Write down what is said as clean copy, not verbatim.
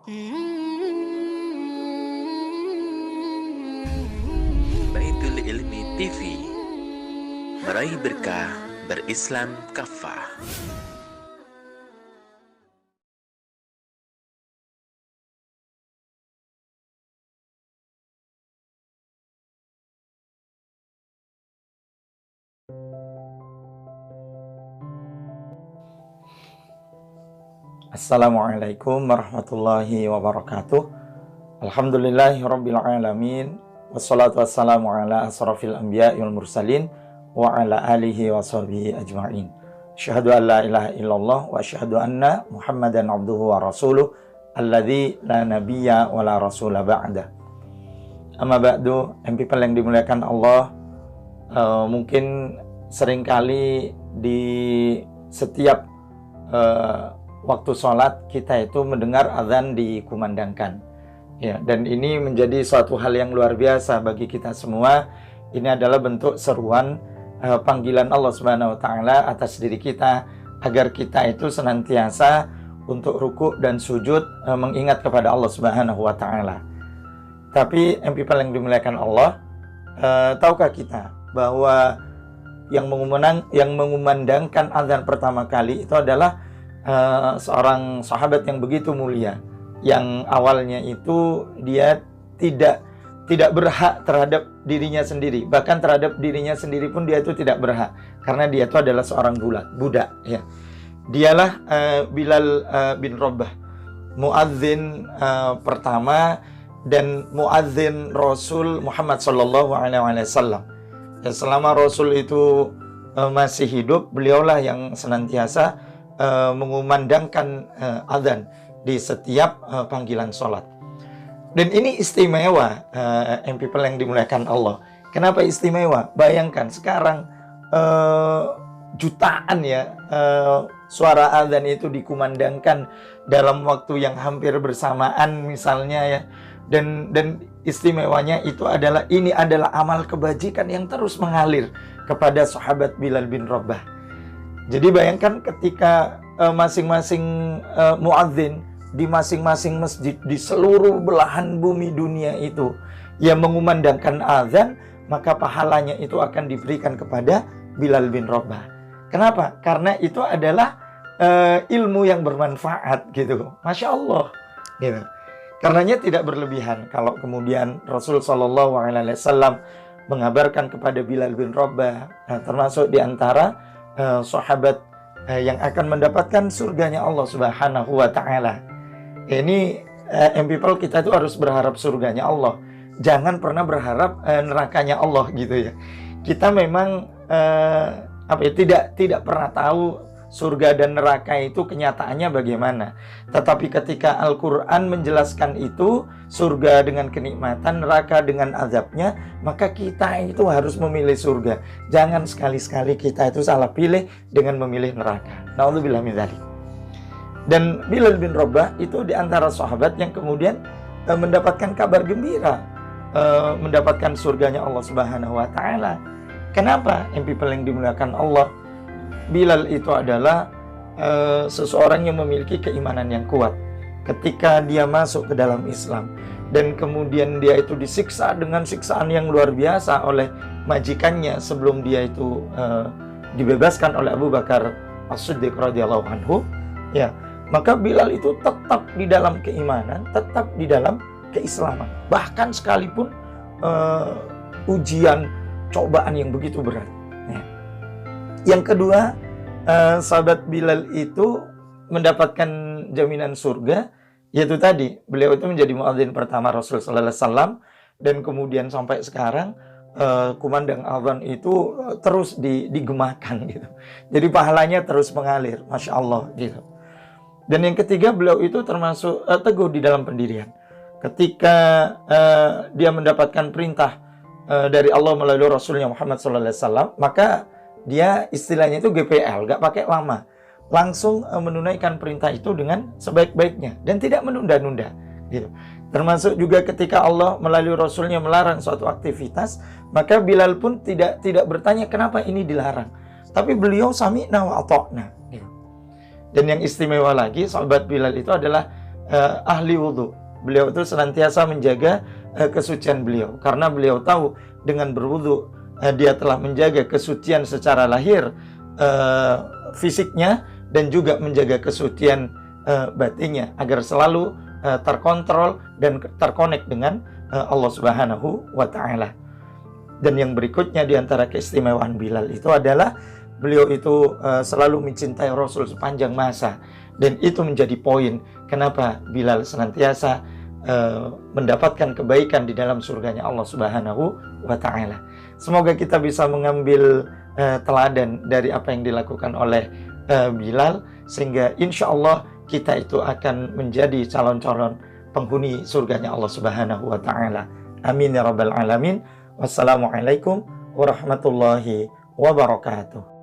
Baitul Ilmi TV, meraih berkah berislam kafah. Assalamualaikum warahmatullahi wabarakatuh. Alhamdulillahirabbil alamin. Wassalatu wassalamu ala asrafil anbiya'i wal mursalin wa ala alihi wa sahbihi ajma'in. Asyhadu an la ilaha illallah wa asyhadu anna Muhammadan abduhu wa rasuluh alladzi la nabiyya wa la rasula ba'da. Amma ba'du, and people yang dimuliakan Allah, mungkin seringkali di setiap waktu sholat kita itu mendengar azan dikumandangkan, ya, dan ini menjadi suatu hal yang luar biasa bagi kita semua. Ini adalah bentuk seruan panggilan Allah Subhanahu Wa Taala atas diri kita agar kita itu senantiasa untuk ruku dan sujud mengingat kepada Allah Subhanahu Wa Taala. Tapi people yang dimuliakan Allah, tahukah kita bahwa yang mengumandangkan azan pertama kali itu adalah seorang sahabat yang begitu mulia, yang awalnya itu dia tidak berhak terhadap dirinya sendiri, bahkan terhadap dirinya sendiri pun dia itu tidak berhak, karena dia itu adalah seorang budak, ya. Dialah Bilal bin Rabah, muadzin pertama dan muadzin Rasul Muhammad sallallahu alaihi wasallam. Ya, selama Rasul itu masih hidup, beliaulah yang senantiasa mengumandangkan azan di setiap panggilan sholat. Dan ini istimewa, people yang dimuliakan Allah. Kenapa istimewa? Bayangkan sekarang jutaan ya suara azan itu dikumandangkan dalam waktu yang hampir bersamaan misalnya, ya. Dan istimewanya itu adalah ini adalah amal kebajikan yang terus mengalir kepada sahabat Bilal bin Rabah. Jadi bayangkan ketika masing-masing muadzin di masing-masing masjid di seluruh belahan bumi dunia itu yang mengumandangkan azan, maka pahalanya itu akan diberikan kepada Bilal bin Rabah. Kenapa? Karena itu adalah ilmu yang bermanfaat gitu. Masya Allah gitu. Karenanya tidak berlebihan kalau kemudian Rasul Shallallahu Alaihi Wasallam mengabarkan kepada Bilal bin Rabah, termasuk di antara sahabat yang akan mendapatkan surganya Allah Subhanahu Wa Taala. Ini people kita itu harus berharap surganya Allah, jangan pernah berharap nerakanya Allah gitu ya. Kita memang tidak pernah tahu surga dan neraka itu kenyataannya bagaimana. Tetapi ketika Al-Quran menjelaskan itu, surga dengan kenikmatan, neraka dengan azabnya, maka kita itu harus memilih surga. Jangan sekali-sekali kita itu salah pilih dengan memilih neraka. Na'udzubillah min dzalik. Dan Bilal bin Rabah itu diantara sahabat yang kemudian mendapatkan kabar gembira, mendapatkan surganya Allah Subhanahu Wa Taala. Kenapa? People yang dimuliakan Allah, Bilal itu adalah seseorang yang memiliki keimanan yang kuat. Ketika dia masuk ke dalam Islam dan kemudian dia itu disiksa dengan siksaan yang luar biasa oleh majikannya sebelum dia itu dibebaskan oleh Abu Bakar As-Siddiq radhiyallahu anhu, ya, maka Bilal itu tetap di dalam keimanan, tetap di dalam keislaman, bahkan sekalipun ujian cobaan yang begitu berat. Yang kedua, sahabat Bilal itu mendapatkan jaminan surga, yaitu tadi beliau itu menjadi muadzin pertama Rasul sallallahu alaihi wasallam, dan kemudian sampai sekarang kumandang azan itu terus digemakan gitu. Jadi pahalanya terus mengalir, masya Allah gitu. Dan yang ketiga, beliau itu termasuk teguh di dalam pendirian. Ketika dia mendapatkan perintah dari Allah melalui Rasulnya Muhammad sallallahu alaihi wasallam, maka dia istilahnya itu GPL, gak pakai lama, langsung menunaikan perintah itu dengan sebaik-baiknya dan tidak menunda-nunda gitu. Termasuk juga ketika Allah melalui Rasulnya melarang suatu aktivitas, maka Bilal pun tidak bertanya kenapa ini dilarang, tapi beliau sami'na wa ata'na gitu. Dan yang istimewa lagi, sahabat Bilal itu adalah ahli wudhu. Beliau itu senantiasa menjaga kesucian beliau, karena beliau tahu dengan berwudhu dia telah menjaga kesucian secara lahir fisiknya, dan juga menjaga kesucian batinnya agar selalu terkontrol dan terkonek dengan Allah Subhanahu wa Ta'ala. Dan yang berikutnya di antara keistimewaan Bilal itu adalah beliau itu selalu mencintai Rasul sepanjang masa, dan itu menjadi poin kenapa Bilal senantiasa mendapatkan kebaikan di dalam surganya Allah Subhanahu wa Ta'ala. Semoga kita bisa mengambil teladan dari apa yang dilakukan oleh Bilal, sehingga insya Allah kita itu akan menjadi calon-calon penghuni surganya Allah Subhanahu wa Ta'ala. Amin ya rabbal alamin. Wassalamualaikum warahmatullahi wabarakatuh.